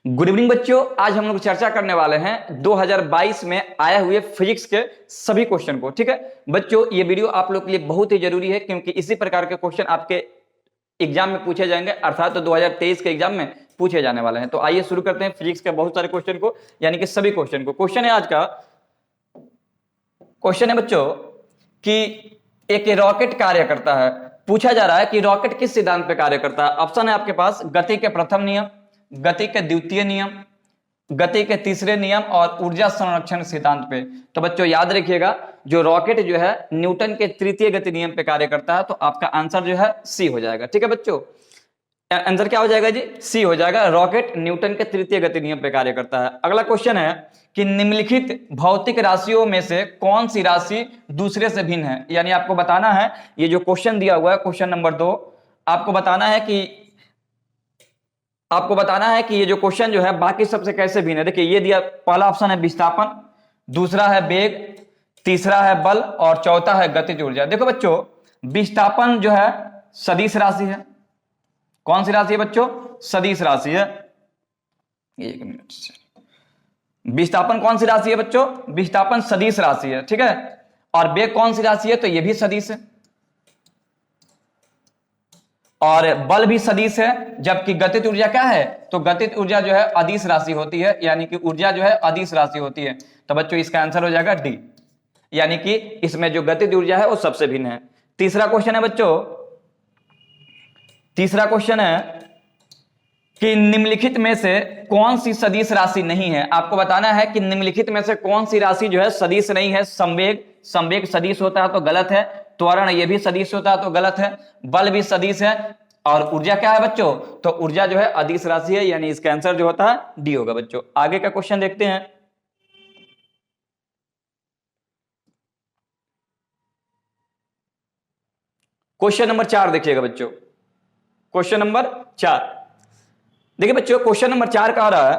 Good evening बच्चों, आज हम लोग चर्चा करने वाले हैं 2022 में आए हुए फिजिक्स के सभी क्वेश्चन को। ठीक है बच्चों, ये वीडियो आप लोग के लिए बहुत ही जरूरी है क्योंकि इसी प्रकार के क्वेश्चन आपके एग्जाम में पूछे जाएंगे, अर्थात तो 2023 के एग्जाम में पूछे जाने वाले हैं। तो आइए शुरू करते हैं फिजिक्स के बहुत सारे क्वेश्चन को, यानी कि सभी क्वेश्चन को। क्वेश्चन है आज का, क्वेश्चन है बच्चों कि एक रॉकेट कार्य करता है। पूछा जा रहा है कि रॉकेट किस सिद्धांत पे कार्य करता है। ऑप्शन है आपके पास गति के प्रथम नियम, गति के द्वितीय नियम, गति के तीसरे नियम और ऊर्जा संरक्षण सिद्धांत पे। तो बच्चों याद रखिएगा, जो रॉकेट जो है न्यूटन के तृतीय गति नियम पे कार्य करता है, तो आपका आंसर जो है सी हो जाएगा। ठीक है बच्चों, आंसर क्या हो जाएगा जी? सी हो जाएगा। रॉकेट न्यूटन के तृतीय गति नियम पे कार्य करता है। अगला क्वेश्चन है कि निम्नलिखित भौतिक राशियों में से कौन सी राशि दूसरे से भिन्न है। यानी आपको बताना है, ये जो क्वेश्चन दिया हुआ है क्वेश्चन नंबर 2, आपको बताना है कि ये जो क्वेश्चन जो है बाकी सबसे कैसे भिन्न है। देखिए ये दिया, पहला ऑप्शन है विस्थापन, दूसरा है वेग, तीसरा है बल और चौथा है गतिज ऊर्जा। देखो बच्चों, विस्थापन जो है सदिश राशि है। कौन सी राशि है बच्चों? सदिश राशि है। एक मिनट, विस्थापन कौन सी राशि है बच्चों? विस्थापन सदिश राशि है। ठीक है, और वेग कौन सी राशि है? तो ये भी सदिश है। और बल भी सदिश है। जबकि गतिज ऊर्जा क्या है? तो गतिज ऊर्जा जो है अदिश राशि होती है, यानी कि ऊर्जा जो है अदिश राशि होती है। तो बच्चों इसका आंसर हो जाएगा डी, यानी कि इसमें जो गतिज ऊर्जा है वो सबसे भिन्न है। तीसरा क्वेश्चन है बच्चों, तीसरा क्वेश्चन है कि निम्नलिखित में से कौन सी सदिश राशि नहीं है। आपको बताना है कि निम्नलिखित में से कौन सी राशि जो है सदिश नहीं है। संवेग सदिश होता है तो गलत है, त्वरण ये भी सदिश होता है तो गलत है, बल भी सदिश है, और ऊर्जा क्या है बच्चों? तो ऊर्जा जो है अदिश राशि है, यानी इसका आंसर जो होता है डी होगा बच्चों। आगे का क्वेश्चन देखते हैं। क्वेश्चन नंबर 4 देखिएगा बच्चों, क्वेश्चन नंबर 4 देखिए बच्चों, क्वेश्चन नंबर 4 कह रहा है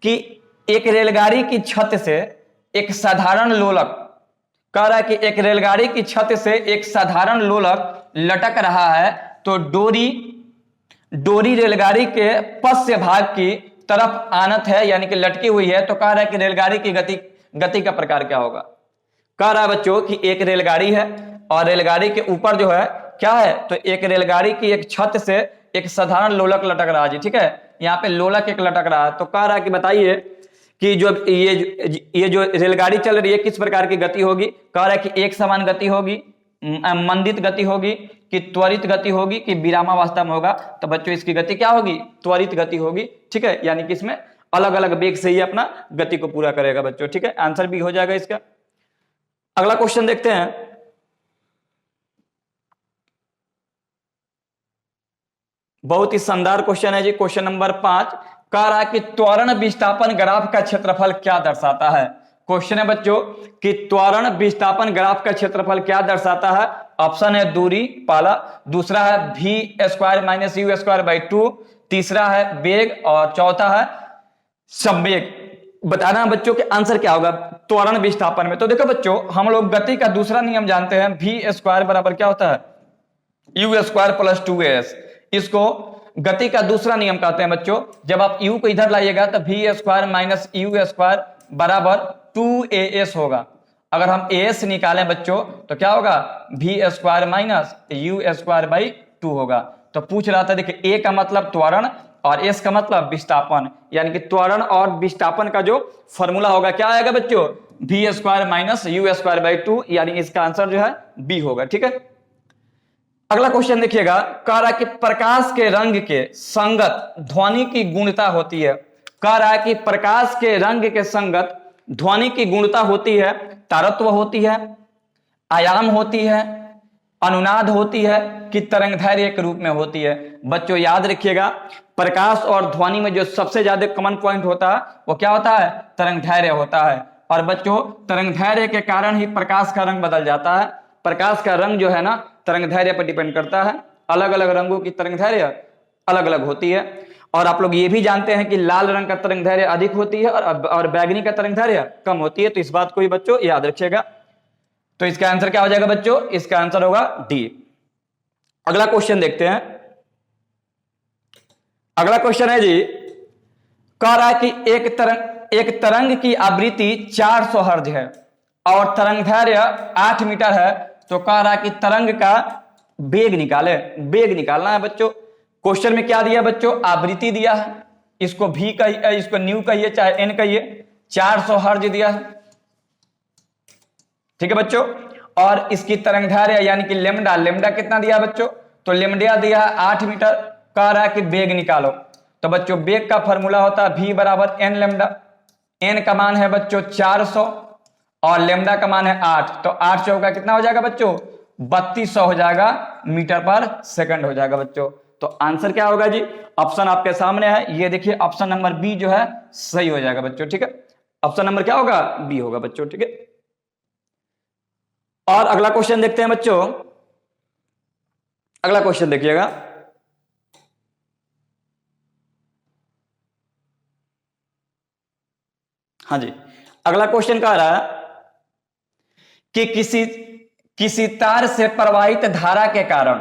कि एक रेलगाड़ी की छत से एक साधारण लोलक, कह रहा है कि एक रेलगाड़ी की छत से एक साधारण लोलक लटक रहा है, तो डोरी रेलगाड़ी के पश्च भाग की तरफ आनत है, यानी कि लटकी हुई है। तो कह रहा है कि रेलगाड़ी की गति का प्रकार क्या होगा। कह रहा है बच्चों कि एक रेलगाड़ी है और रेलगाड़ी के ऊपर जो है क्या है, तो एक रेलगाड़ी की एक छत से एक साधारण लोलक लटक रहा है जी। ठीक है, यहाँ पे लोलक एक लटक रहा है। तो कह रहा है कि बताइए कि जो ये जो रेलगाड़ी चल रही है किस प्रकार की गति होगी। कह रहा है कि एक समान गति होगी, मंदित गति होगी, कि त्वरित गति होगी, कि विरामावस्था में होगा। तो बच्चों इसकी गति क्या होगी? त्वरित गति होगी। ठीक है, यानी कि इसमें अलग अलग वेग से ही अपना गति को पूरा करेगा बच्चों। ठीक है, आंसर भी हो जाएगा इसका। अगला क्वेश्चन देखते हैं। बहुत ही शानदार क्वेश्चन है जी, क्वेश्चन नंबर 5। कह रहा है कि त्वरण विस्थापन ग्राफ का क्षेत्रफल क्या दर्शाता है। क्वेश्चन है बच्चों कि त्वरण विस्थापन ग्राफ का क्षेत्रफल क्या दर्शाता है। ऑप्शन है दूरी पहला, दूसरा है v square minus you square by 2, तीसरा है वेग और चौथा है संवेग। बताना बच्चों के आंसर क्या होगा त्वरण विस्थापन में। तो देखो बच्चों, हम लोग गति का दूसरा नियम जानते हैं, v स्क्वायर बराबर क्या होता है? You square plus 2as। इसको गति का दूसरा नियम कहते हैं बच्चों। जब आप u को इधर लाइएगा तो v square minus you square बराबर 2as होगा। अगर हम as निकालें बच्चों तो क्या होगा? v square minus you square by 2 होगा। तो पूछ रहा था, देखिए a का मतलब त्वरण और s का मतलब विस्थापन, यानी कि त्वरण और विस्थापन का जो फॉर्मूला होगा क्या आएगा बच्चों? v square minus you square by 2, यानी इसका आंसर जो है b होगा। ठीक है, अगला क्वेश्चन देखिएगा। कह रहा है कि प्रकाश के रंग के संगत ध्वनि की गुणता होती है। कह रहा है कि प्रकाश के रंग के संगत ध्वनि की गुणता होती है, तारत्व होती है, आयाम होती है, अनुनाद होती है, कि तरंगदैर्घ्य के रूप में होती है। बच्चों याद रखिएगा, प्रकाश और ध्वनि में जो सबसे ज्यादा कॉमन पॉइंट होता है वो क्या होता है? तरंगदैर्घ्य होता है। और बच्चों तरंगदैर्घ्य के कारण ही प्रकाश का रंग बदल जाता है। प्रकाश का रंग जो है ना तरंगदैर्घ्य पर डिपेंड करता है। अलग अलग रंगों की तरंगदैर्घ्य अलग अलग होती है। और आप लोग ये भी जानते हैं कि लाल रंग का तरंगदैर्घ्य अधिक होती है और बैगनी का तरंगदैर्घ्य कम होती है। तो इस बात को भी बच्चों याद रखिएगा। तो इसका आंसर क्या हो जाएगा बच्चों? इसका आंसर होगा डी। अगला क्वेश्चन देखते हैं। अगला क्वेश्चन है जी, कह रहा है कि एक तरंग की आवृत्ति 400 हर्ट्ज है और तरंगदैर्घ्य 8 मीटर है, तो कह रहा है कि तरंग का वेग निकाले। वेग निकालना है बच्चों। क्वेश्चन में क्या दिया बच्चों? आवृत्ति दिया है, इसको भी कहिए, इसको न्यू कहिए चाहे एन कहिए, 400 हर्ट्ज दिया है, ठीक है बच्चों। और इसकी तरंगदैर्घ्य यानी कि लेमडा, लेमडा कितना दिया बच्चों? तो लेमडा दिया 8 मीटर। कह रहा है कि वेग निकालो, तो बच्चों वेग का फॉर्मूला होता है v बराबर एन लेमडा। एन का मान है बच्चों 400 और लेमडा का मान है 8, तो 8 चौका कितना हो जाएगा बच्चों? 3200 हो जाएगा, मीटर पर सेकंड हो जाएगा बच्चों। तो आंसर क्या होगा जी? ऑप्शन आपके सामने है, ये देखिए ऑप्शन नंबर बी जो है सही हो जाएगा बच्चों, ठीक है। ऑप्शन नंबर क्या होगा? बी होगा बच्चों, ठीक है। और अगला क्वेश्चन देखते हैं बच्चों। अगला क्वेश्चन देखिएगा, हाँ जी। अगला क्वेश्चन कह रहा है कि किसी तार से प्रवाहित धारा के कारण,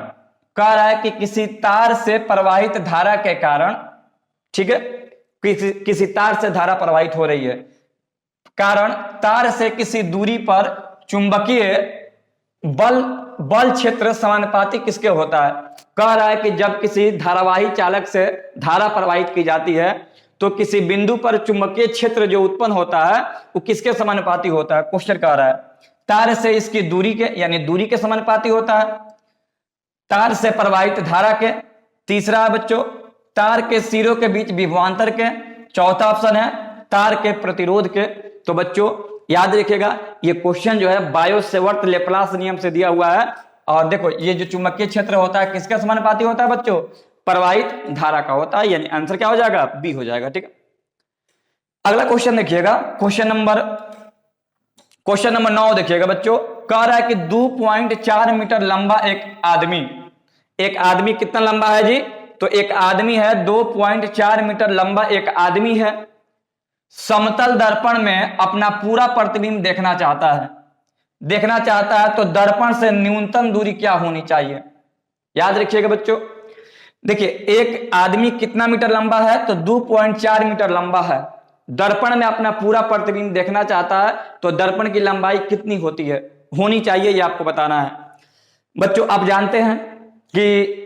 कह रहा है कि किसी तार से प्रवाहित धारा के कारण, ठीक है, किसी तार से धारा प्रवाहित हो रही है, कारण तार से किसी दूरी पर चुंबकीय बल क्षेत्र समानुपाती किसके होता है? कह रहा है कि जब किसी धारावाही चालक से धारा प्रवाहित की जाती है तो किसी बिंदु पर चुंबकीय क्षेत्र जो उत्पन्न होता है वो किसके समानुपाती होता है? क्वेश्चन कह रहा है तार से इसकी दूरी के, यानी दूरी के समानुपाती होता है, तार से प्रवाहित धारा के, तीसरा है बच्चों तार के सिरों के बीच विभवांतर के, चौथा ऑप्शन है तार के प्रतिरोध के। तो बच्चों याद रखिएगा ये क्वेश्चन जो है बायो-सेवर्ट लेप्लास नियम से दिया हुआ है। और देखो ये जो चुंबकीय क्षेत्र होता है किसके समानुपाती होता है बच्चों? प्रवाहित धारा का होता है, यानी आंसर क्या हो जाएगा? बी हो जाएगा, ठीक है। अगला क्वेश्चन देखिएगा, क्वेश्चन नंबर 9 देखिएगा बच्चों। कह रहा है कि 2.4 मीटर लंबा एक आदमी कितना लंबा है जी? तो एक आदमी है 2.4 मीटर लंबा एक आदमी है, समतल दर्पण में अपना पूरा प्रतिबिंब देखना चाहता है तो दर्पण से न्यूनतम दूरी क्या होनी चाहिए? याद रखिएगा बच्चों, देखिए एक आदमी कितना मीटर लंबा है? तो 2.4 मीटर लंबा है, दर्पण में अपना पूरा प्रतिबिंब देखना चाहता है तो दर्पण की लंबाई कितनी होनी चाहिए ये आपको बताना है बच्चों। आप जानते हैं कि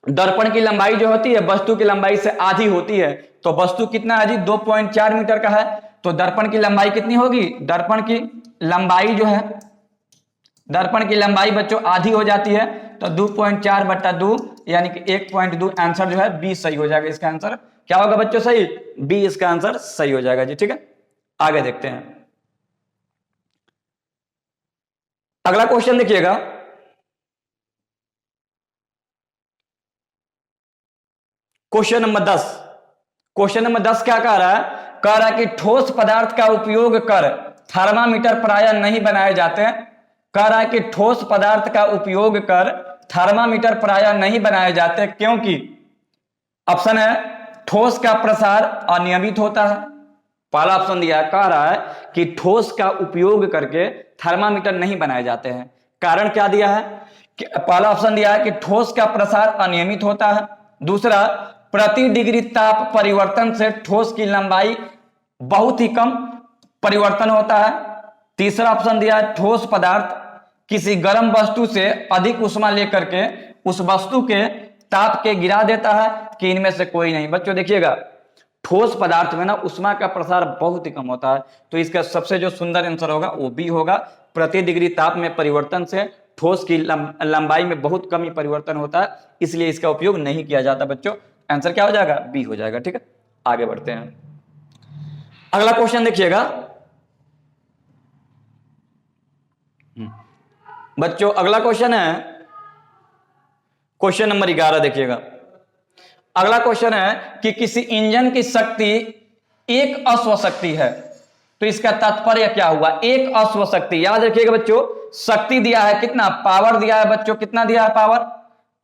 दर्पण की लंबाई जो होती है वस्तु की लंबाई से आधी होती है, तो वस्तु कितना है जी? 2.4 मीटर का है, तो दर्पण की लंबाई कितनी होगी? दर्पण की लंबाई जो है, दर्पण की लंबाई बच्चों आधी हो जाती है, तो 2.4/2 यानी कि 1.2 आंसर जो है बी सही हो जाएगा। इसका आंसर क्या होगा बच्चों? सही, बी इसका आंसर सही हो जाएगा जी, ठीक है। आगे देखते हैं, अगला क्वेश्चन देखिएगा। क्वेश्चन नंबर 10 क्या कह रहा है? कह रहा है कि ठोस पदार्थ का उपयोग कर थर्मामीटर प्रायः नहीं बनाए जाते हैं। कह रहा है कि ठोस पदार्थ का उपयोग कर थर्मामीटर प्रायः नहीं बनाए जाते क्योंकि ऑप्शन है ठोस का प्रसार अनियमित होता है। पहला ऑप्शन दिया है, कह रहा है कि ठोस का उपयोग करके थर्मामीटर नहीं बनाए जाते हैं। कारण क्या दिया है? पहला ऑप्शन दिया है कि ठोस का प्रसार अनियमित होता है, दूसरा प्रति डिग्री ताप परिवर्तन से ठोस की लंबाई बहुत ही कम परिवर्तन होता है, तीसरा ऑप्शन दिया है ठोस पदार्थ किसी गर्म वस्तु से अधिक उष्मा लेकर के उस वस्तु के ताप के गिरा देता है, कि इनमें से कोई नहीं। बच्चों देखिएगा ठोस पदार्थ में ना उष्मा का प्रसार बहुत ही कम होता है, तो इसका सबसे जो सुंदर आंसर होगा वो बी होगा। प्रति डिग्री ताप में परिवर्तन से ठोस की लंबाई में बहुत कम ही परिवर्तन होता है, इसलिए इसका उपयोग नहीं किया जाता बच्चों। आंसर क्या हो जाएगा? बी हो जाएगा, ठीक है। आगे बढ़ते हैं, अगला क्वेश्चन देखिएगा बच्चों। अगला क्वेश्चन है क्वेश्चन नंबर 11 देखिएगा। अगला क्वेश्चन है कि किसी इंजन की शक्ति एक अश्व शक्ति है, तो इसका तात्पर्य क्या हुआ? एक अश्व शक्ति, याद रखिएगा बच्चों, शक्ति दिया है कितना? पावर दिया है बच्चों, कितना दिया है?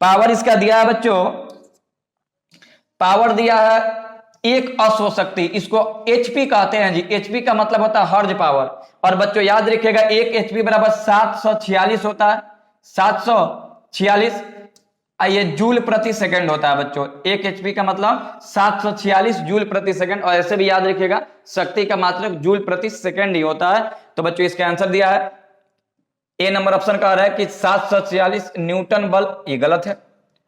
पावर इसका दिया है बच्चों, पावर दिया है एक अश्व शक्ति, इसको एचपी कहते हैं जी। एचपी का मतलब होता है हर्ज पावर, और बच्चों याद रखिएगा एक एचपी बराबर 746 होता है, 746। ये जूल प्रति सेकंड होता है बच्चों। 1 HP का मतलब 746 जूल प्रति सेकंड, और ऐसे भी याद रखिएगा शक्ति का मात्रक जूल प्रति सेकंड ही होता है। तो बच्चों इसका आंसर दिया है ए नंबर ऑप्शन का रहा है कि 746 न्यूटन बल, ये गलत है।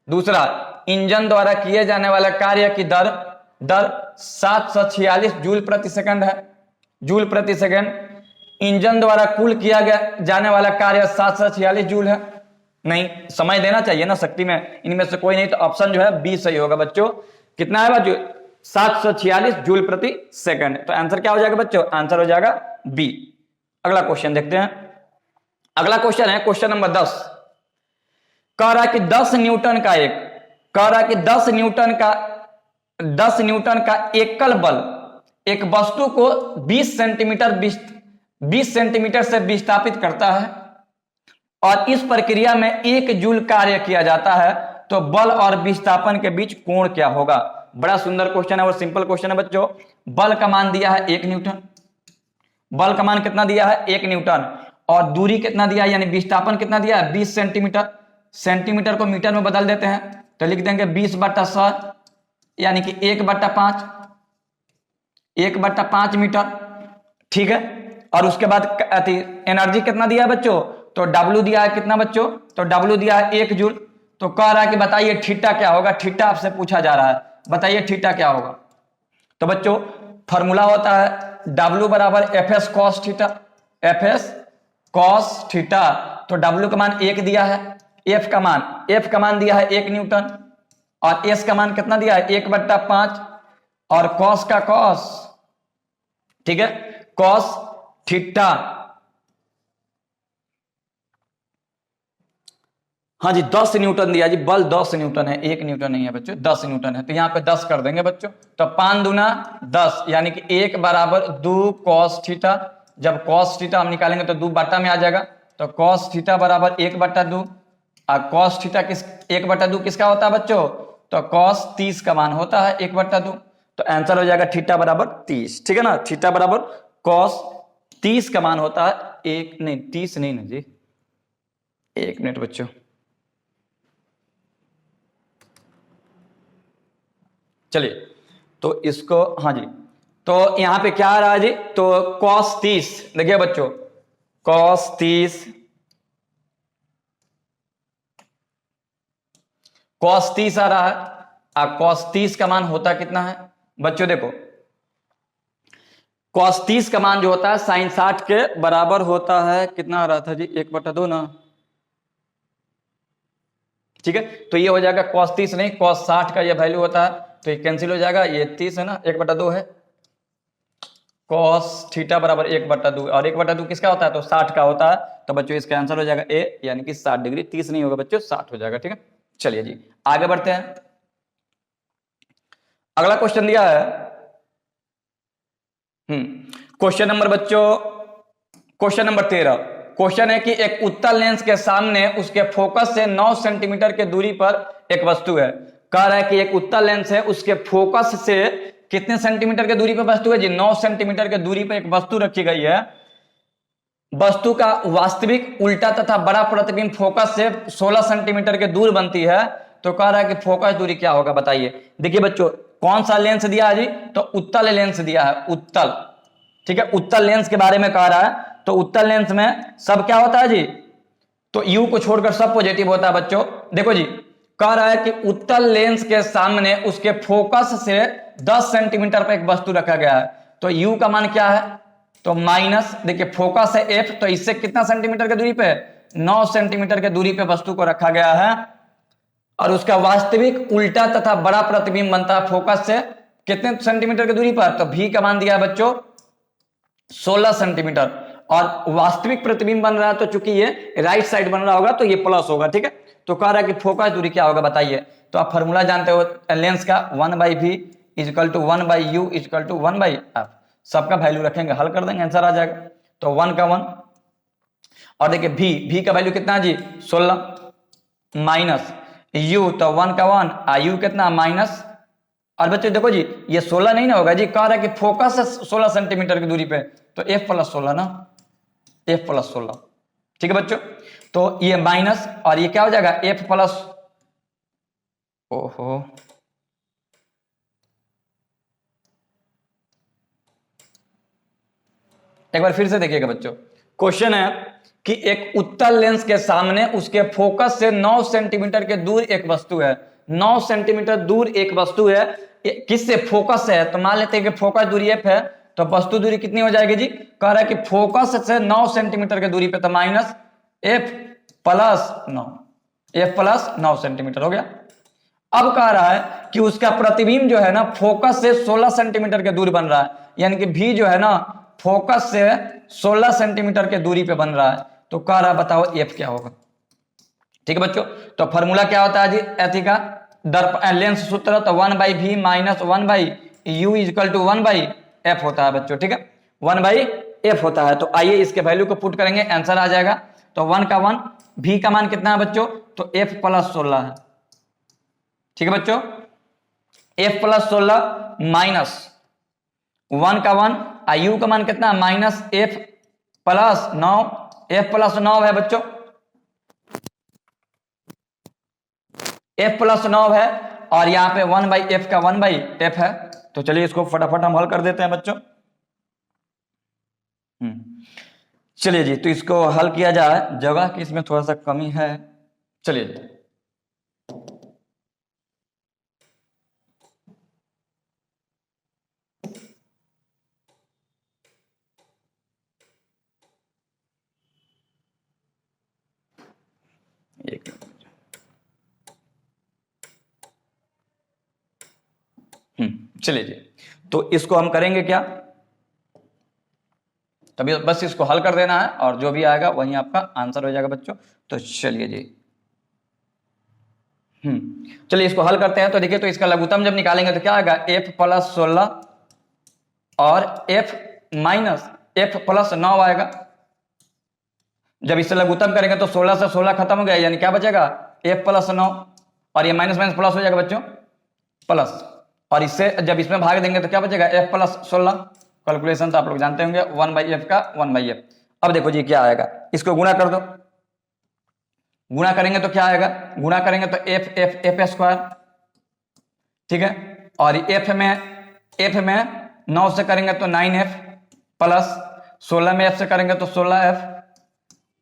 दूसरा, इंजन द्वारा किए जाने वाला कार्य की दर 746 जूल प्रति सेकंड है, जूल प्रति सेकंड। इंजन द्वारा कुल किया जाने वाला कार्य 746 जूल है। नहीं, समय देना चाहिए ना शक्ति में, इनमें से कोई नहीं, तो ऑप्शन जो है बी सही होगा बच्चों। कितना है बच्चों? 746 जूल प्रति सेकंड। तो आंसर क्या हो जाएगा बच्चों? आंसर हो जाएगा बी। अगला क्वेश्चन देखते हैं। अगला क्वेश्चन है क्वेश्चन नंबर 10। कह रहा कि 10 न्यूटन का एक, कह रहा कि 10 न्यूटन का एकल बल एक वस्तु को 20 सेंटीमीटर से विस्थापित करता है और इस प्रक्रिया में 1 जूल कार्य किया जाता है, तो बल और विस्थापन के बीच कोण क्या होगा? बड़ा सुंदर क्वेश्चन है और सिंपल क्वेश्चन है बच्चों। बल का मान दिया है 1 न्यूटन, बल का मान कितना दिया है? 1 न्यूटन, और दूरी कितना दिया है, यानी विस्थापन कितना दिया है? 20 सेंटीमीटर। सेंटीमीटर को मीटर में बदल देते हैं तो लिख देंगे 20/100, यानी कि 1/5, 1/5 मीटर। ठीक है, और उसके बाद एनर्जी कितना दिया है बच्चों? तो W दिया है कितना बच्चों? तो W दिया है 1 जूल। तो कह रहा है कि बताइए थीटा क्या होगा? थीटा आपसे पूछा जा रहा है, बताइए थीटा क्या होगा? तो बच्चों फॉर्मूला होता है W बराबर FS cos theta, FS cos theta. तो W का मान 1 दिया है, F का मान दिया है 1 न्यूटन, और S का मान कितना दिया है? 1/5, और cos का cos, ठीक है, cos थीटा। हाँ जी 10 न्यूटन दिया जी, बल 10 न्यूटन है, 1 न्यूटन नहीं है बच्चों, 10 न्यूटन है। तो यहाँ पे 10 कर देंगे बच्चों। तो 5 दूना 10, यानी कि 1 बराबर 2 cos थीटा। जब cos थीटा हम निकालेंगे तो 2 बटा में आ जाएगा, तो cos थीटा बराबर 1/2। और cos थीटा 1/2 किसका होता है बच्चों? तो cos 30 का मान होता है 1/2। तो आंसर हो जाएगा थीटा बराबर 30। ठीक है ना, थीटा बराबर cos 30 का मान होता है 30 नहीं ना जी, 1 मिनट बच्चों। चलिए तो इसको, हाँ जी, तो यहां पे क्या आ रहा है जी? तो cos 30, देखिए बच्चों cos 30, cos 30 आ रहा है। अब cos 30 का मान होता कितना है बच्चों? देखो cos 30 का मान जो होता है sin 60 के बराबर होता है, कितना आ रहा था जी? 1/2 ना, ठीक है। तो ये हो जाएगा cos 30 नहीं, cos 60 का ये वैल्यू होता है, तो ये कैंसिल हो जाएगा, ये 30 है ना, 1/2 है। cos थीटा बराबर 1/2, और 1/2 किसका होता है? तो 60 का होता है। तो बच्चों इसका आंसर हो जाएगा ए, यानी कि 60 डिग्री। 30 नहीं होगा बच्चों, 60 हो जाएगा। ठीक है, चलिए जी आगे बढ़ते हैं। अगला क्वेश्चन दिया है, क्वेश्चन नंबर बच्चों, क्वेश्चन नंबर 13। क्वेश्चन है कि एक उत्तल लेंस के सामने उसके फोकस से 9 सेंटीमीटर की दूरी पर एक वस्तु है। कह रहा है कि एक उत्तल लेंस है, उसके फोकस से कितने सेंटीमीटर की दूरी पर वस्तु है जी? 9 सेंटीमीटर की दूरी पर एक वस्तु रखी गई है। वस्तु का वास्तविक उल्टा तथा बड़ा प्रतिबिंब फोकस से 16 सेंटीमीटर के दूर बनती है। तो कह रहा है कि फोकस दूरी क्या होगा बताइए। देखिए बच्चों कौन सा लेंस दिया है जी? तो उत्तल लेंस दिया है, उत्तल। ठीक है, उत्तल लेंस के बारे में कह रहा है। तो उत्तल लेंस में सब क्या होता है जी? तो यू को छोड़कर सब पॉजिटिव होता है बच्चों। देखो जी कह रहा है कि उत्तल लेंस के सामने उसके फोकस से 10 सेंटीमीटर पर एक वस्तु रखा गया है। तो यू का मान क्या है? तो माइनस, देखिए फोकस है एफ, तो इससे कितना सेंटीमीटर की दूरी पे? 9 सेंटीमीटर की दूरी पे वस्तु को रखा गया है, और उसका वास्तविक उल्टा तथा बड़ा प्रतिबिंब बनता है फोकस से कितने सेंटीमीटर की दूरी पर? तो भी का मान दिया है बच्चों 16 सेंटीमीटर, और वास्तविक प्रतिबिंब बन रहा है तो चूंकि ये राइट साइड बन रहा होगा तो ये प्लस होगा। ठीक है, तो कह रहा है कि फोकस दूरी क्या होगा बताइए। तो आप फॉर्मूला जानते हो लेंस का, 1/v equal to 1/u equal to 1/f। सबका वैल्यू रखेंगे, हल कर देंगे, आंसर आ जाएगा। तो 1 का 1, और देखिए भी का वैल्यू कितना है जी? 16 माइनस u, तो 1 का 1, यू कितना? माइनस। और बच्चों देखो जी ये 16 नहीं ना होगा जी, कह रहा है कि फोकस है 16 सेंटीमीटर की दूरी पे, तो f + 16 ना, f + 16। ठीक है बच्चों, तो ये माइनस और ये क्या हो जाएगा? f + ओहो, एक बार फिर से देखिएगा बच्चों। क्वेश्चन है कि एक उत्तल लेंस के सामने उसके फोकस से 9 सेंटीमीटर के दूर एक वस्तु है। 9 सेंटीमीटर दूर एक वस्तु है, किससे? फोकस से है। तो मान लेते हैं कि फोकस दूरी f है, तो वस्तु दूरी कितनी हो जाएगी जी? कह रहा है कि फोकस से 9 सेंटीमीटर के दूरी पे, तो minus f plus 9, f plus 9 centimetre हो गया। अब कह रहा है कि उसका प्रतिबिंब जो है ना फोकस से 16 सेंटीमीटर के दूरी बन रहा है, यानी कि v जो है ना फोकस से 16 सेंटीमीटर के दूरी पे बन रहा है। तो कह रहा है बताओ f क्या होगा। ठीक है बच्चों, तो फॉर्मूला क्या होता है जी एथी का? लेंस सूत्र, तो 1/v minus 1/u equal to 1/f होता है बच्चों। ठीक है, 1/f होता है। तो आइए इसके वैल्यू को पुट करेंगे, आंसर आ जाएगा। तो 1 का 1, v का मान कितना है बच्चों? तो f प्लस 16 है। ठीक है बच्चों, f प्लस 16 माइनस 1 का 1, u का मान कितना? Minus f plus 9, f plus 9 है बच्चों, f प्लस 9 है, और यहां पे 1/f का 1/f है। तो चलिए इसको फटाफट हम हल कर देते हैं बच्चों। चलिए जी, तो इसको हल किया जाए, जगह की इसमें थोड़ा सा कमी है। चलिए जी, एक चलिए जी, तो इसको हम करेंगे क्या? तभी बस इसको हल कर देना है और जो भी आएगा वही आपका आंसर हो जाएगा बच्चों। तो चलिए जी, चलिए इसको हल करते हैं। तो देखिए, तो इसका लघुत्तम जब निकालेंगे तो क्या आएगा? f प्लस 16 और f माइनस f प्लस 9 आएगा। जब इससे लघुत्तम करेंगे तो 16 से 16 खत्म हो गया, यानी क्या बचेगा? f प्लस 9, और ये माइनस माइनस प्लस हो जाएगा बच्चों, प्लस। और इससे जब इसमें भाग देंगे तो क्या बचेगा? f plus 16। कैलकुलेशन तो आप लोग जानते होंगे, 1/f का 1/f। अब देखो जी क्या आएगा, इसको गुणा कर दो। गुणा करेंगे तो क्या आएगा? गुणा करेंगे तो f स्क्वायर। ठीक है, और f में 9 से करेंगे तो 9f प्लस 16 में f से करेंगे तो 16f,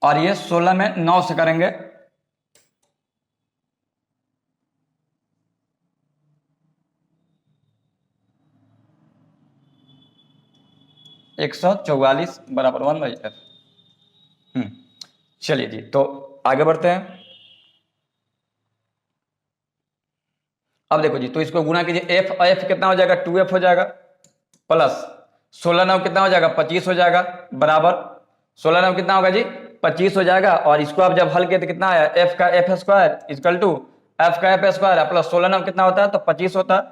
और ये 16 में 9 से करेंगे 144 बराबर 1/f। चलिए जी, तो आगे बढ़ते हैं। अब देखो जी, तो इसको गुणा कीजिए, f कितना हो जाएगा? 2f हो जाएगा, प्लस 16 9 कितना हो जाएगा? 25 हो जाएगा, बराबर 16 9 कितना होगा जी? 25 हो जाएगा। और इसको आप जब हल किए तो कितना आया? f का f square equal to f का f स्क्वायर प्लस 16 9 कितना होता है? तो 25 होता है।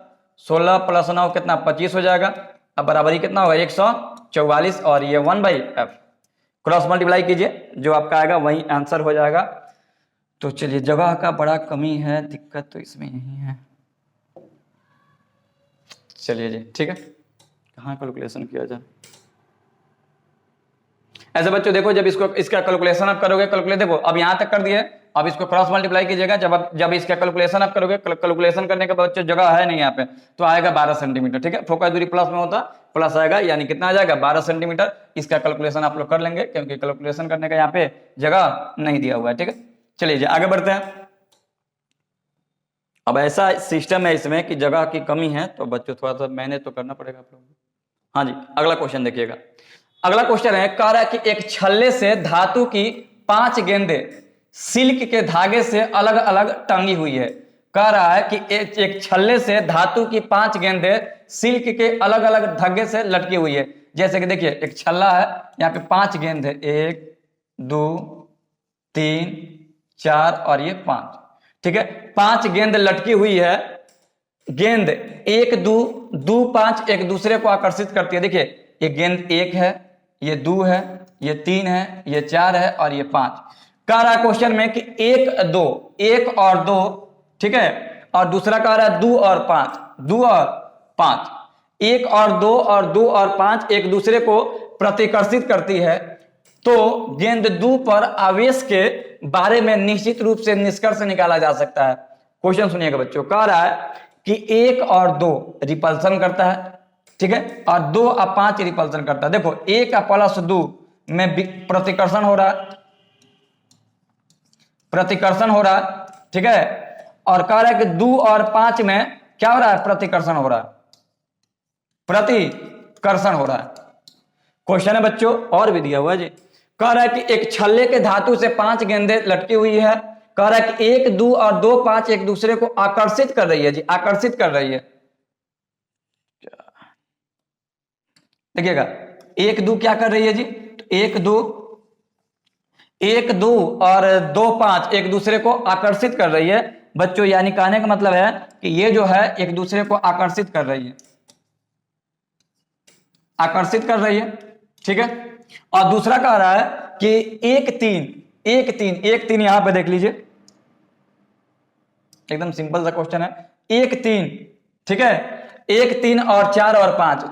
16 प्लस 9 कितना? 25 हो जाएगा। अब बराबरी कितना होगा? 144, और ये 1/f। क्रॉस मल्टीप्लाई कीजिए, जो आपका आएगा वही आंसर हो जाएगा। तो चलिए, जगह का बड़ा कमी है, दिक्कत तो इसमें यही है। चलिए जी, ठीक है, कहाँ कैलकुलेशन किया जाए? ऐसे बच्चों देखो, जब इसको इसका कैलकुलेशन आप करोगे, कैलकुलेट देखो अब यहां तक कर दिए, अब इसको क्रॉस मल्टीप्लाई कीजिएगा। जब इसका कैलकुलेशन आप करोगे, कैलकुलेशन करने के बाद बच्चों जगह है नहीं यहाँ पे, तो आएगा 12 सेंटीमीटर। ठीक है, फोकस दूरी प्लस में होता, प्लस आएगा, यानी कितना आ जाएगा? 12 सेंटीमीटर। इसका कैलकुलेशन आप लोग कर लेंगे, क्योंकि कैलकुलेशन करने का यहाँ पे जगह नहीं दिया हुआ है। ठीक है, चलिए जी आगे बढ़ते हैं। अब ऐसा सिस्टम है इसमें कि जगह की कमी है, तो बच्चों थोड़ा सा मैनेज तो करना पड़ेगा आप लोगों को। हाँ जी, अगला क्वेश्चन देखिएगा। अगला क्वेश्चन है, कह रहा है कि एक छल्ले से धातु की 5 गेंदें सिल्क के धागे से अलग अलग टंगी हुई है। कह रहा है कि एक छल्ले से धातु की 5 गेंदें सिल्क के अलग अलग धागे से लटकी हुई है। जैसे कि देखिए, एक छल्ला है, यहाँ पे 5 गेंद है, 1 2 3 4 और ये 5। ठीक है, 5 गेंद लटकी हुई है। गेंद 1 2 5 एक दूसरे को आकर्षित करती है। देखिए, ये गेंद 1 है, ये 2 है, ये 3 है, ये 4 है और ये 5। कह रहा है क्वेश्चन में कि 1 और 2, ठीक है, और दूसरा कह रहा है 2 और 5, 2 और 5। 1 और 2 और 2 और 5 एक दूसरे को प्रतिकर्षित करती है। तो गेंद 2 पर आवेश के बारे में निश्चित रूप से निष्कर्ष निकाला जा सकता है। क्वेश्चन सुनिएगा बच्चों, कह रहा है कि 1 और 2 रिपल्सन करता है, ठीक है, और 2 और 5 रिपल्सन करता है। देखो 1 का प्लस 2 में प्रतिकर्षण हो रहा है, प्रतिकर्षण हो रहा है, ठीक है, और कह रहा है कि 2 और 5 में क्या हो रहा है, प्रतिकर्षण हो रहा है, प्रतिकर्षण हो रहा है। क्वेश्चन है बच्चों और भी दिया हुआ है जी, कह रहा है कि एक छल्ले के धातु से 5 गेंदें लटकी हुई है, कह रहा है कि 1, 2 और 2, 5 एक दूसरे को आकर्षित कर रही है जी, आकर्षित कर रही है। देखिएगा 1, 2 क्या कर रही है जी, 1, 2 और 2, 5 एक दूसरे को आकर्षित कर रही है बच्चों, यानी कहने का मतलब है कि ये जो है एक दूसरे को आकर्षित कर रही है, आकर्षित कर रही है, ठीक है। और दूसरा कह रहा है कि 1, 3 यहां पे देख लीजिए, एकदम सिंपल सा क्वेश्चन है, 1, 3, ठीक है, 1, 3 और 4 और 5,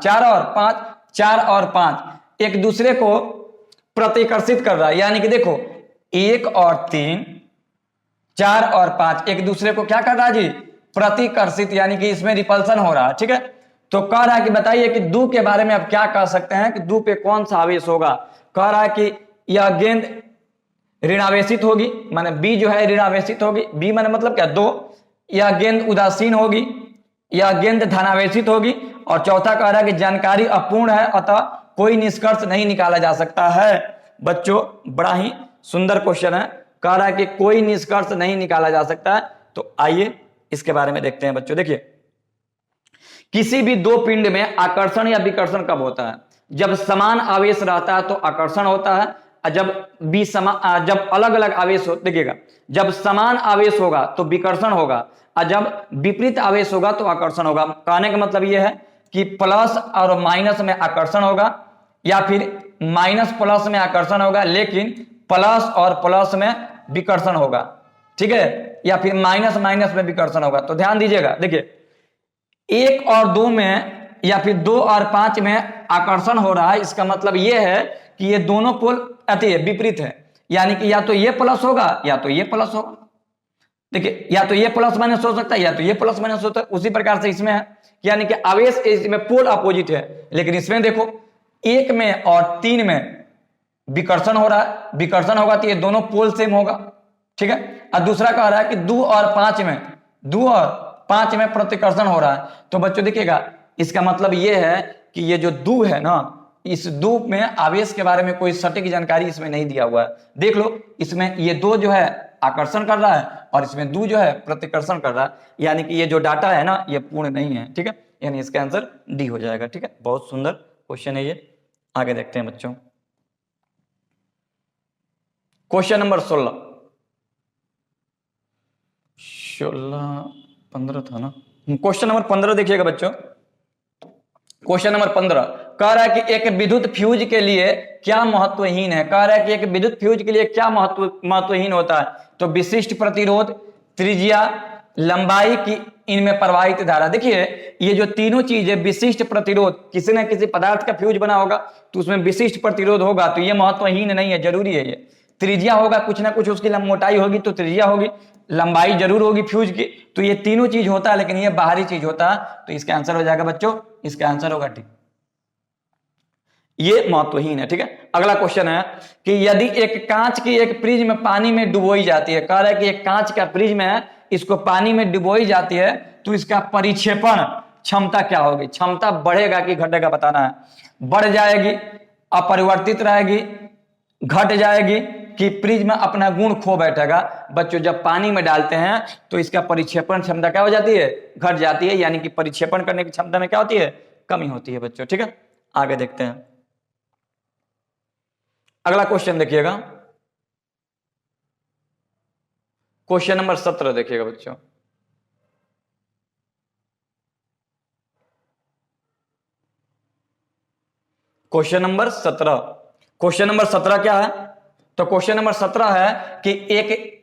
4 और 5 एक दूसरे को प्रतिकर्षित कर रहा है, यानी कि देखो 1 और 3, 4 और 5 एक दूसरे को क्या कर रहा है जी, प्रतिकर्षित, यानी कि इसमें रिपल्सन हो रहा है, ठीक है। तो कह रहा है कि बताइए कि दू के बारे में आप क्या कह सकते हैं कि दू पे कौन सा आवेश होगा। कह रहा है कि यह गेंद ऋणावेशित होगी, माने बी जो है ऋणावेशित होगी, बी माने मतलब क्या 2, यह गेंद उदासीन होगी, यह गेंद धनावेशित होगी, और चौथा कह रहा है कि जानकारी अपूर्ण है अतः कोई निष्कर्ष नहीं निकाला जा सकता है। बच्चों बड़ा ही सुंदर क्वेश्चन है, कह रहा है कि कोई निष्कर्ष नहीं निकाला जा सकता है। तो आइए इसके बारे में देखते हैं बच्चों। देखिए किसी भी 2 पिंड में आकर्षण या विकर्षण कब होता है, जब समान आवेश रहता है तो आकर्षण होता है, और जब अलग अलग आवेश हो, देखिएगा जब समान आवेश होगा तो विकर्षण होगा, और जब विपरीत आवेश होगा तो आकर्षण होगा। कहने का मतलब यह है कि प्लस और माइनस में आकर्षण होगा, या फिर माइनस प्लस में आकर्षण होगा, लेकिन प्लस और प्लस में विकर्षण होगा, ठीक है, या फिर माइनस माइनस में विकर्षण होगा। तो ध्यान दीजिएगा, देखिए 1 और 2 में या फिर 2 और 5 में आकर्षण हो रहा है, इसका मतलब यह है कि ये दोनों पोल अति विपरीत है, यानी कि या तो ये प्लस होगा या तो ये प्लस होगा। देखिए या तो ये प्लस माइनस हो सकता है या तो ये प्लस माइनस होता है। उसी प्रकार से इसमें है, यानी कि आवेश इसमें पोल अपोजिट है, लेकिन इसमें देखो 1 में और 3 में विकर्षण हो रहा है, विकर्षण होगा तो ये दोनों पोल सेम होगा, ठीक है। और दूसरा कह रहा है कि 2 और 5 में प्रतिकर्षण हो रहा है। तो बच्चों देखिएगा इसका मतलब ये है कि ये जो दू है ना, इस दू में आवेश के बारे में कोई सटीक जानकारी इसमें नहीं दिया हुआ है। देख लो इसमें ये 2 जो है आकर्षण कर रहा है और इसमें 2 जो है प्रतिकर्षण कर रहा है, यानी कि ये जो डाटा है ना ये पूर्ण नहीं है, ठीक है, यानी इसका आंसर डी हो जाएगा, ठीक है। बहुत सुंदर क्वेश्चन है ये, आगे देखते हैं बच्चों। क्वेश्चन नंबर 16, 15 था ना, क्वेश्चन नंबर 15 देखिएगा बच्चों। क्वेश्चन नंबर 15 कह रहा है कि एक विद्युत फ्यूज के लिए क्या महत्वहीन है, कह रहा है कि एक विद्युत फ्यूज के लिए क्या महत्वहीन होता है। तो विशिष्ट प्रतिरोध, त्रिज्या, लंबाई की इनमें प्रवाहित धारा। देखिए ये जो तीनों चीज है, विशिष्ट प्रतिरोध, किसी न किसी पदार्थ का फ्यूज बना होगा तो उसमें विशिष्ट प्रतिरोध होगा, तो ये महत्वहीन नहीं है, जरूरी है ये। त्रिज्या होगा, कुछ ना कुछ उसकी मोटाई होगी तो त्रिज्या होगी, लंबाई जरूर होगी फ्यूज की, तो ये तीनों चीज होता है, लेकिन ये बाहरी चीज होता है। तो इसका आंसर हो जाएगा बच्चों, इसका आंसर होगा डी, ये महत्वहीन है, ठीक है। अगला क्वेश्चन है कि यदि एक कांच की एक प्रिज्म पानी में डुबोई जाती है, कह रहा है कि एक कांच का प्रिज्म है, इसको पानी में डुबोई जाती है, तो इसका परिक्षेपण क्षमता क्या होगी। क्षमता बढ़ेगा कि घटेगा बताना है, बढ़ जाएगी, अपरिवर्तित रहेगी, घट जाएगी, कि प्रिज्म अपना गुण खो बैठेगा। बच्चों जब पानी में डालते हैं तो इसका परिक्षेपण क्षमता क्या हो जाती है, घट जाती है, यानी कि परिक्षेपण करने की क्षमता में क्या होती है, कमी होती है बच्चों, ठीक है। आगे देखते हैं अगला क्वेश्चन, देखिएगा क्वेश्चन नंबर 17 देखिएगा बच्चों। क्वेश्चन नंबर 17, क्वेश्चन नंबर 17 क्या है, तो क्वेश्चन नंबर 17 है कि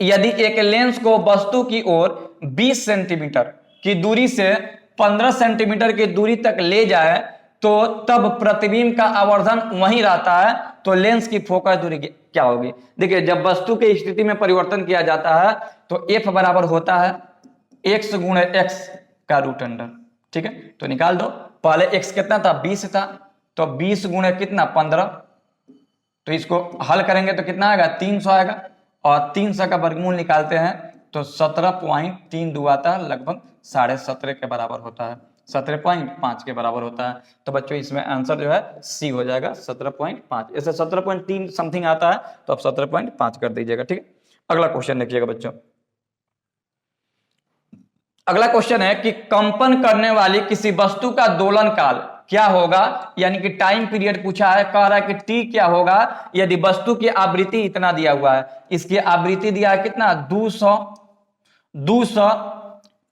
यदि एक लेंस को वस्तु की ओर 20 सेंटीमीटर की दूरी से 15 सेंटीमीटर की दूरी तक ले जाए तो तब प्रतिबिंब का आवर्धन वहीं रहता है, तो लेंस की फोकस दूरी क्या होगी। देखिए जब वस्तु की स्थिति में परिवर्तन किया जाता है तो एफ बराबर होता है x गुणे x का रूट अंडर, ठीक है। तो निकाल दो, पहले x कितना था 20 था, तो 20 गुणे कितना 15, तो इसको हल करेंगे तो कितना आएगा 300 आएगा, और 300 का वर्गमूल निकालते हैं तो 17.32 आता है, लगभग 17.5 के बराबर होता है, 17.5 के बराबर होता है। तो बच्चों इसमें आंसर जो है सी हो जाएगा 17.5। ऐसे 17.3 समथिंग आता है तो आप 17.5 कर दीजिएगा, ठीक है। अगला क्वेश्चन देखिएगा बच्चों, अगला क्वेश्चन है कि कंपन करने वाली किसी वस्तु का दोलन काल क्या होगा, यानी कि टाइम पीरियड पूछा है। कह रहा है कि टी क्या होगा यदि वस्तु की आवृत्ति इतना दिया हुआ है, इसकी आवृत्ति दिया है कितना 200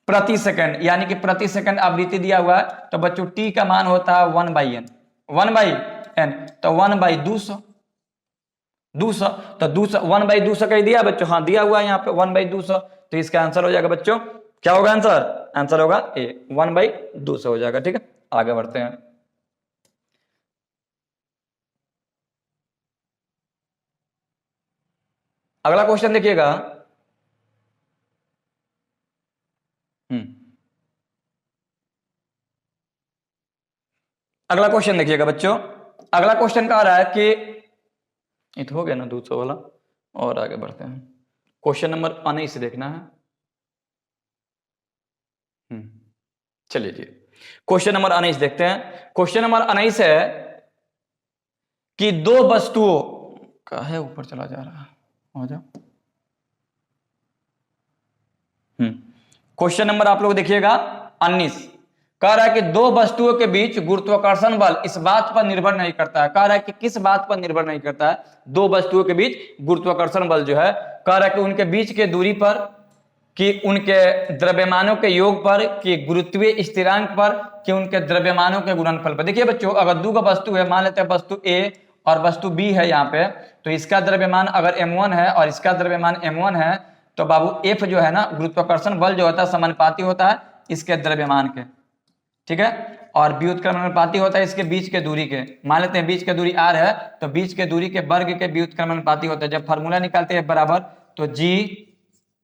प्रति सेकंड, यानी कि प्रति सेकंड आवृत्ति दिया हुआ है। तो बच्चों टी का मान होता है 1/n, 1/n, तो 1/200, 200, तो 200 1/200 कह दिया बच्चों, हाँ दिया हुआ है यहाँ पे 1/200, तो इसका आंसर हो जाएगा बच्चों, क्या होगा आंसर, आंसर होगा ए 1/200 हो जाएगा, ठीक है। आगे बढ़ते हैं, अगला क्वेश्चन देखिएगा। अगला क्वेश्चन देखिएगा बच्चों, अगला क्वेश्चन कह रहा है कि ये तो हो गया ना 200 वाला, और आगे बढ़ते हैं, क्वेश्चन नंबर 19 देखना है। चलिए जी, क्वेश्चन नंबर 19 देखते हैं। क्वेश्चन नंबर 19 है कि दो वस्तुओं का है, ऊपर चला जा रहा है, हो जाओ। क्वेश्चन नंबर आप लोग देखिएगा 19, कह रहा है कि दो वस्तुओं के बीच गुरुत्वाकर्षण बल इस बात पर निर्भर नहीं करता है। कह रहा है कि किस बात पर निर्भर नहीं करता है, दो वस्तुओं के बीच गुरुत्वाकर्षण बल जो है, कह रहा है कि उनके बीच के दूरी पर, कि उनके द्रव्यमानों के योग पर, कि गुरुत्वीय स्थिरांक पर, कि उनके द्रव्यमानों के गुणनफल पर। देखिए बच्चों, अगर दो का वस्तु है, मान लेते हैं वस्तु ए और वस्तु बी है यहाँ पे, तो इसका द्रव्यमान अगर m1 है और इसका द्रव्यमान m1 है, तो बाबू F जो है ना, गुरुत्वाकर्षण बल जो होता है समानुपाती होता है इसके द्रव्यमान के, ठीक है, और व्युत्क्रमणानुपाती होता है इसके बीच के दूरी के। मान लेते हैं बीच के दूरी r है, तो बीच के दूरी के वर्ग के व्युत्क्रमणानुपाती होता है। जब फॉर्मूला निकालते हैं बराबर, तो g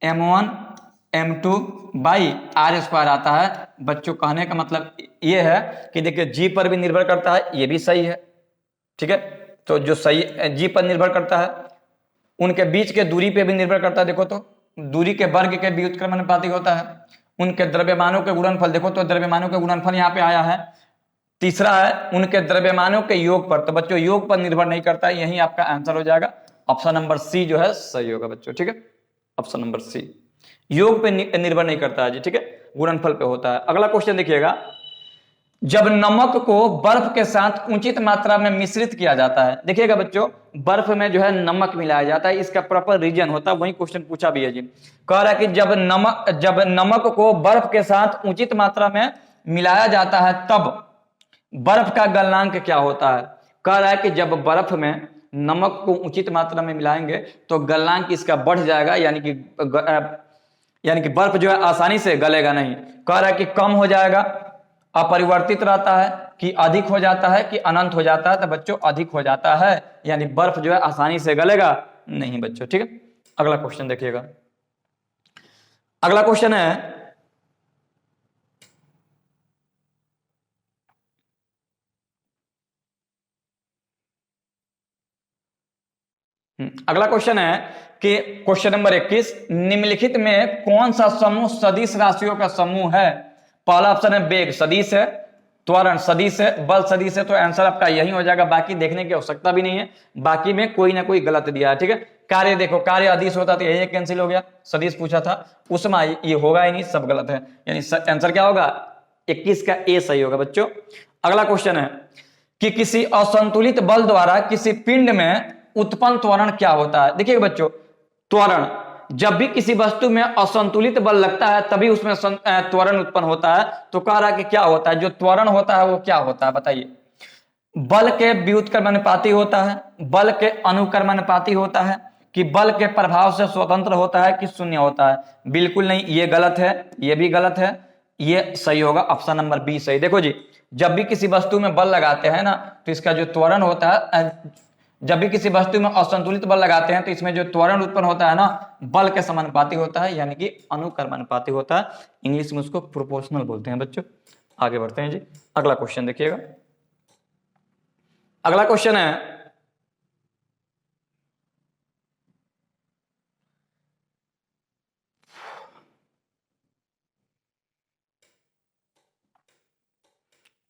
m1 m2 by r square आता है। बच्चों कहने का मतलब ये है कि देखिए g पर भी निर्भर करता है, ये भी सही है, ठीक है। तो जो सही g पर निर्भर करता है, उनके बीच के दूरी पे भी निर्भर करता है। देखो तो दूरी के वर्ग के व्युत्क्रमणानुपाती होता है, उनके द्रव्यमानों के गुणनफल, देखो तो द्रव्यमानों के गुणनफल यहाँ पे आया है। तीसरा है उनके द्रव्यमानों के योग पर, तो बच्चों योग पर निर्भर नहीं करता है, यही आपका आंसर हो जाएगा। ऑप्शन नंबर सी जो है सही होगा बच्चों, ठीक है, ऑप्शन नंबर सी, योग पे निर्भर नहीं करता है जी, ठीक है, गुणनफल पे होता है। अगला क्वेश्चन देखिएगा, जब नमक को बर्फ के साथ उचित मात्रा में मिश्रित किया जाता है, देखिएगा बच्चों बर्फ में जो है नमक मिलाया जाता है, इसका प्रॉपर रीजन होता है, वही क्वेश्चन पूछा भी है जी। कह रहा है कि जब नमक को बर्फ के साथ उचित मात्रा में मिलाया जाता है तब बर्फ का गलनांक क्या होता है। कह रहा है कि जब बर्फ में नमक को उचित मात्रा में मिलाएंगे तो गलनांक इसका बढ़ जाएगा, यानी कि बर्फ जो है आसानी से गलेगा नहीं। कह रहा है कि कम हो जाएगा, अपरिवर्तित रहता है, कि अधिक हो जाता है, कि अनंत हो जाता है। तो बच्चों अधिक हो जाता है, यानी बर्फ जो है आसानी से गलेगा नहीं बच्चों, ठीक है। अगला क्वेश्चन देखिएगा, अगला क्वेश्चन है अगला क्वेश्चन है कि क्वेश्चन नंबर 21, निम्नलिखित में कौन सा समूह सदिश राशियों का समूह है। पहला ऑप्शन है वेग सदिश है, त्वरण सदिश है, बल सदिश है, तो आंसर आपका यही हो जाएगा, बाकी देखने की आवश्यकता भी नहीं है, बाकी में कोई ना कोई गलत दिया है, ठीक है। कार्य देखो, कार्य अदिश होता तो यही कैंसिल हो गया, सदिश पूछा था उसमें ये होगा ही नहीं, सब गलत है, यानी आंसर क्या होगा 21 का ए सही होगा बच्चों। अगला क्वेश्चन है कि किसी असंतुलित बल द्वारा किसी पिंड में उत्पन्न त्वरण क्या होता है। देखिए बच्चों, त्वरण जब भी किसी वस्तु में असंतुलित बल लगता है तभी उसमें त्वरण उत्पन्न होता है। तो कह रहा है कि क्या होता है, जो त्वरण होता है वो क्या होता है बताइए। बल के व्युत्क्रमणानुपाती होता है, बल के अनुक्रमणानुपाती होता है, कि बल के प्रभाव से स्वतंत्र होता है, कि शून्य होता है। बिल्कुल नहीं, ये गलत है, ये भी गलत है, ये सही होगा ऑप्शन नंबर बी सही। देखो जी, जब भी किसी वस्तु में बल लगाते हैं ना, तो इसका जो त्वरण होता है, जब भी किसी वस्तु में असंतुलित बल लगाते हैं तो इसमें जो त्वरण उत्पन्न होता है ना, बल के समानुपाती होता है, यानी कि अनुक्रमानुपाती होता है। इंग्लिश में उसको प्रोपोर्शनल बोलते हैं बच्चों। आगे बढ़ते हैं जी, अगला क्वेश्चन देखिएगा। अगला क्वेश्चन है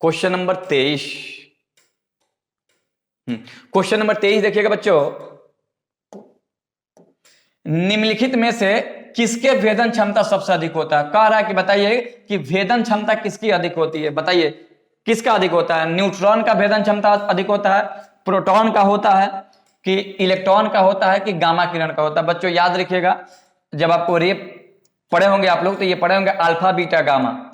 क्वेश्चन नंबर 23। क्वेश्चन नंबर 23 देखिएगा बच्चों, निम्नलिखित में से किसके भेदन क्षमता सबसे अधिक होता है? कह रहा है कि बताइए कि भेदन क्षमता किसकी अधिक होती है, बताइए किसका अधिक होता है? न्यूट्रॉन का भेदन क्षमता अधिक होता है, प्रोटॉन का होता है, कि इलेक्ट्रॉन का होता है, कि गामा किरण का होता है? बच्चों याद रखिएगा, जब आपको रेप पढ़े होंगे आप लोग तो ये पढ़े होंगे alpha beta gamma.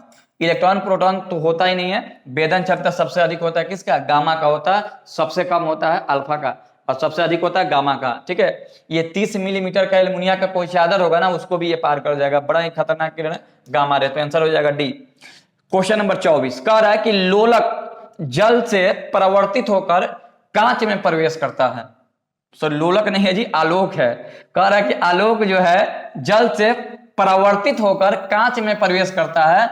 Electron proton तो होता ही नहीं है, भेदन क्षमता सबसे अधिक होता है किसका? गामा का होता है, सबसे कम होता है अल्फा का और सबसे अधिक होता है गामा का। ठीक है, ये 30 मिलीमीटर का एल्युमिनियम का कोई चादर होगा ना, उसको भी ये पार कर जाएगा, बड़ा ही खतरनाक किरण गामा रे। तो आंसर हो जाएगा डी। क्वेश्चन नंबर 24 कह रहा है कि लोलक जल से परावर्तित होकर कांच में प्रवेश करता है। सो लोलक नहीं है जी, आलोक है। कह रहा है कि आलोक जो है जल से परावर्तित होकर कांच में प्रवेश करता है,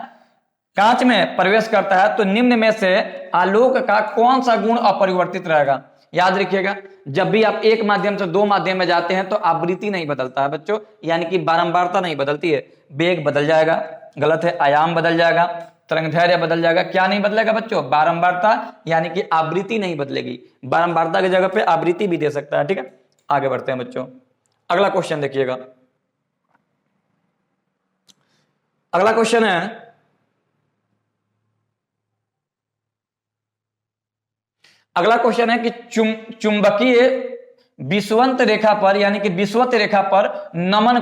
कांच में प्रवेश करता है, तो निम्न में से आलोक का कौन सा गुण अपरिवर्तित रहेगा? याद रखिएगा, जब भी आप एक माध्यम से दो माध्यम में जाते हैं तो आवृत्ति नहीं बदलता है बच्चों, यानी कि बारंबारता नहीं बदलती है। वेग बदल जाएगा, गलत है, आयाम बदल जाएगा, तरंगदैर्घ्य बदल जाएगा, क्या नहीं बदलेगा बच्चों? बारंबारता, यानी कि आवृत्ति नहीं बदलेगी। बारंबारता की जगह पे आवृत्ति भी दे सकता है। ठीक है, आगे बढ़ते हैं बच्चों, अगला क्वेश्चन देखिएगा। अगला क्वेश्चन है, अगला क्वेश्चन है कि चुंबकीय विषुवत रेखा पर, यानी कि विषुवत रेखा पर नमन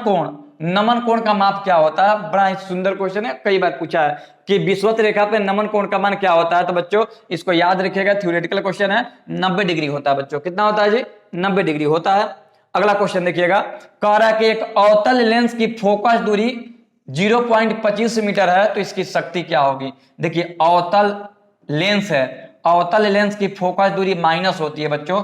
कोण का माप क्या होता है? बड़ा ही सुंदर क्वेश्चन है, कई बार पूछा है कि विषुवत रेखा पर नमन कोण का मान क्या होता है। तो बच्चों इसको याद रखिएगा, थ्योरेटिकल क्वेश्चन है, 90 डिग्री होता है बच्चों। कितना होता है जी? 90 डिग्री होता है। अगला क्वेश्चन देखिएगा, कह रहा है कि एक अवतल लेंस की फोकस दूरी 0.25 मीटर है, तो इसकी शक्ति क्या होगी? देखिए अवतल लेंस है, अवतल लेंस की फोकस दूरी माइनस होती है बच्चों,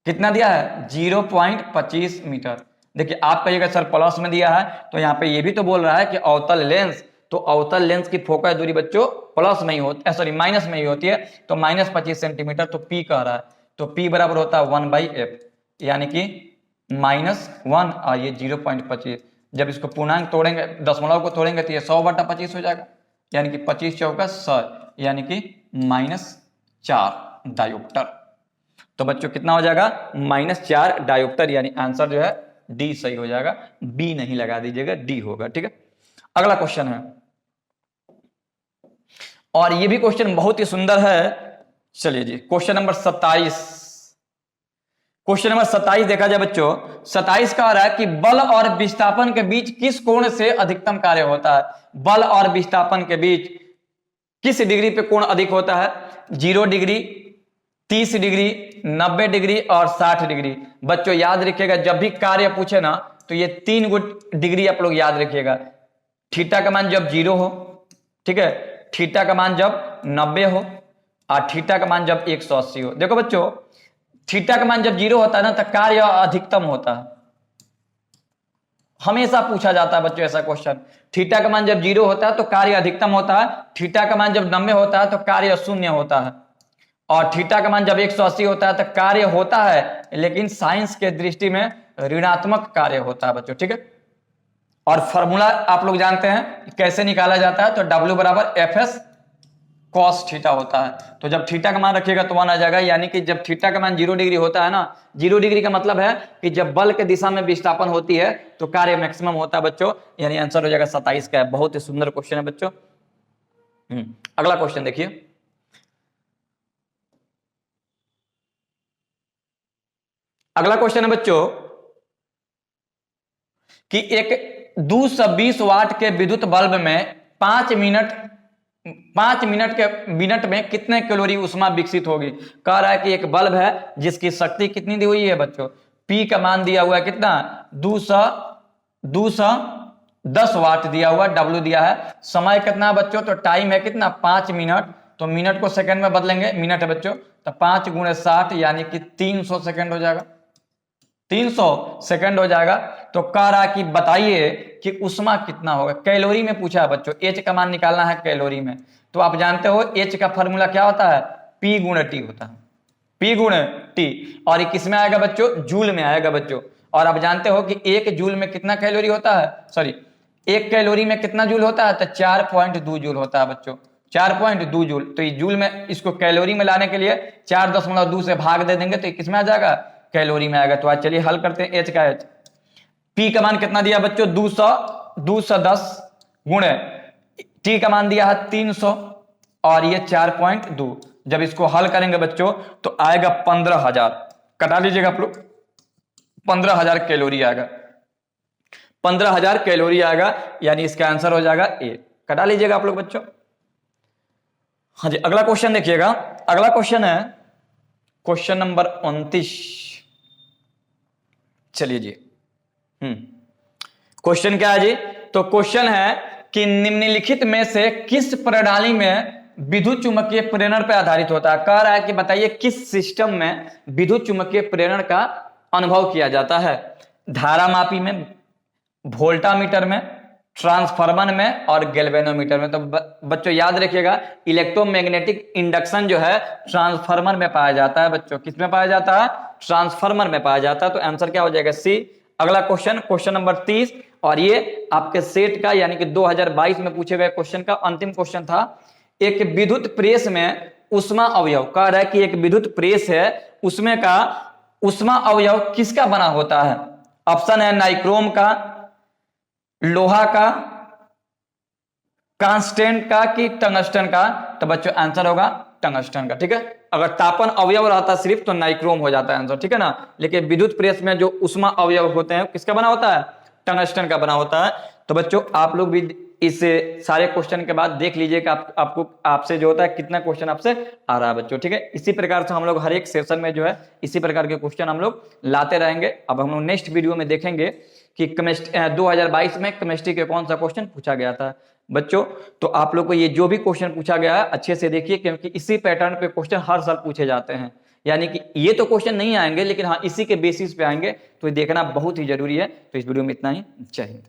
कितना दिया है? 0.25 मीटर। देखिए आप कहिएगा सर प्लस में दिया है, तो यहाँ पे ये भी तो बोल रहा है कि अवतल लेंस, तो अवतल लेंस की फोकस दूरी बच्चों प्लस में ही होती है, सॉरी माइनस में ही होती है, तो -25 सेंटीमीटर। तो पी कह रहा है, तो पी बराबर होता है 1/f, यानी कि -1 और ये 0.25। जब इसको पूर्णांक तोड़ेंगे, दशमलव को तोड़ेंगे तो ये 100/25 हो जाएगा, यानी कि 25 चौका 100, यानी कि -4 डायोप्टर। तो बच्चों कितना हो जाएगा? -4 डायोप्टर, यानी आंसर जो है डी सही हो जाएगा, बी नहीं लगा दीजिएगा, डी होगा। ठीक है, अगला क्वेश्चन है, और ये भी क्वेश्चन बहुत ही सुंदर है। चलिए जी, क्वेश्चन नंबर 27। क्वेश्चन नंबर 27 देखा जाए बच्चों, 27 का आ रहा है कि बल और विस्थापन के बीच किस कोण से अधिकतम कार्य होता है? बल और विस्थापन के बीच किस डिग्री पे कोण अधिक होता है? 0 डिग्री, 30 डिग्री, 90 डिग्री और 60 डिग्री। बच्चों याद रखिएगा, जब भी कार्य पूछे ना तो ये 3 डिग्री आप लोग याद रखिएगा। थीटा का मान जब 0 हो, ठीक है, थीटा का मान जब 90 हो और थीटा का मान जब 180 हो। देखो बच्चों, थीटा का मान जब 0 होता है ना तो कार्य अधिकतम होता है, हमेशा पूछा जाता है बच्चों ऐसा क्वेश्चन। थीटा का मान जब 0 होता है तो कार्य अधिकतम होता है, थीटा का मान जब 90 होता है तो कार्य शून्य होता है, और थीटा का मान जब 180 होता है तो कार्य होता है, लेकिन साइंस के दृष्टि में ऋणात्मक कार्य होता है बच्चों। ठीक है, और फॉर्मूला आप लोग जानते हैं कैसे निकाला जाता है, तो W बराबर FS cos थीटा होता है। तो जब थीटा का मान रखिएगा तो 1 आ जाएगा, यानी कि जब थीटा का मान 0 डिग्री होता है ना, 0 डिग्री का मतलब है कि जब बल के दिशा में विस्थापन होती है तो कार्य मैक्सिमम होता है बच्चों, यानी आंसर हो जाएगा 27 का है। बहुत ही सुंदर क्वेश्चन है बच्चों। अगला क्वेश्चन देखिए, अगला क्वेश्चन है बच्चों कि एक 220 वाट के विद्युत बल्ब में 5 मिनट में कितने कैलोरी ऊष्मा विकसित होगी? कह रहा है कि एक बल्ब है जिसकी शक्ति कितनी दी हुई है बच्चों? P का मान दिया हुआ है कितना? 210 वाट दिया हुआ, W दिया है, समय कितना बच्चों? तो टाइम है कितना? 5 मिनट तो मिनट को सेकंड में बदलेंगे, मिनट है बच्चों, तो 5 × 60 यानी कि 300 सेकंड हो जाएगा, 300 सेकंड हो जाएगा। तो कह रहा कि बताइए कि उष्मा कितना होगा, कैलोरी में पूछा है बच्चों, एच का मान निकालना है कैलोरी में। तो आप जानते हो एच का फॉर्मूला क्या होता है, P × T होता है, P × T। और ये किस में आएगा बच्चों, जूल में आएगा बच्चों। और आप जानते हो कि 1 जूल में कितना कैलोरी होता है, सॉरी 1 कैलोरी में कितना जूल होता है, तो 4.2 जूल होता है बच्चों, 4.2 जूल। तो ये जूल में, इसको कैलोरी में लाने के लिए 4.2 से भाग दे देंगे तो किस में आ जाएगा, कैलोरी में आएगा। तो आज चलिए हल करते हैं एच का एच। पी का मान कितना दिया बच्चों, 210 गुणे टी का मान दिया है 300 और ये 4.2। जब इसको हल करेंगे बच्चों तो आएगा 15,000, कटा लीजिएगा आप लोग, 15,000 कैलोरी आएगा, 15,000 कैलोरी आएगा, यानी इसका आंसर हो जाएगा ए। कटा लीजिएगा आप लोग बच्चों। हाँ जी, अगला क्वेश्चन देखिएगा। अगला क्वेश्चन है क्वेश्चन नंबर 29। चलिए जी, क्वेश्चन क्या है जी, तो क्वेश्चन है कि निम्नलिखित में से किस प्रणाली में विद्युत चुम्बकीय प्रेरण पर आधारित होता है। कह रहा है कि बताइए किस सिस्टम में विद्युत चुम्बकीय प्रेरण का अनुभव किया जाता है, धारामापी में, वोल्टामीटर में, ट्रांसफार्मर में और गैल्वेनोमीटर में। तो बच्चों याद रखिएगा, इलेक्ट्रोमैग्नेटिक इंडक्शन जो है ट्रांसफार्मर में पाया जाता है बच्चों, किस में पाया जाता है, ट्रांसफार्मर में पाया जाता है। तो आंसर क्या हो जाएगा, सी। अगला क्वेश्चन, क्वेश्चन नंबर 30, और ये आपके सेट का यानी कि 2022 में पूछे गए क्वेश्चन का अंतिम क्वेश्चन था। एक विद्युत प्रेस में उष्मा अवयव, कह रहा है कि एक विद्युत प्रेस है, उसमें का उष्मा अवयव किसका बना होता है। ऑप्शन है नाइक्रोम का, लोहा का, कांस्टेंट का कि टंगस्टन का। तो बच्चों आंसर होगा टंगस्टन का, ठीक है। अगर तापन अवयव रहता सिर्फ तो नाइक्रोम हो जाता है आंसर, ठीक है ना। लेकिन विद्युत प्रेस में जो उष्मा अवयव होते हैं किसका बना होता है, टंगस्टन का बना होता है। तो बच्चों आप लोग भी इस सारे क्वेश्चन के बाद देख लीजिए कि आपको आपसे जो होता है कितना क्वेश्चन आपसे आ रहा है बच्चों, ठीक है। इसी प्रकार से हम लोग हर एक सेशन में जो है इसी प्रकार के क्वेश्चन हम लोग लाते रहेंगे। अब हम लोग नेक्स्ट वीडियो में देखेंगे कि केमिस्ट्री 2022 में केमिस्ट्री के कौन सा क्वेश्चन पूछा गया था बच्चों। तो आप लोग को ये जो भी क्वेश्चन पूछा गया है अच्छे से देखिए, क्योंकि इसी पैटर्न पे क्वेश्चन हर साल पूछे जाते हैं। यानी कि ये तो क्वेश्चन नहीं आएंगे, लेकिन हाँ इसी के बेसिस पे आएंगे, तो ये देखना बहुत ही जरूरी है। तो इस वीडियो में इतना ही, जय हिंद।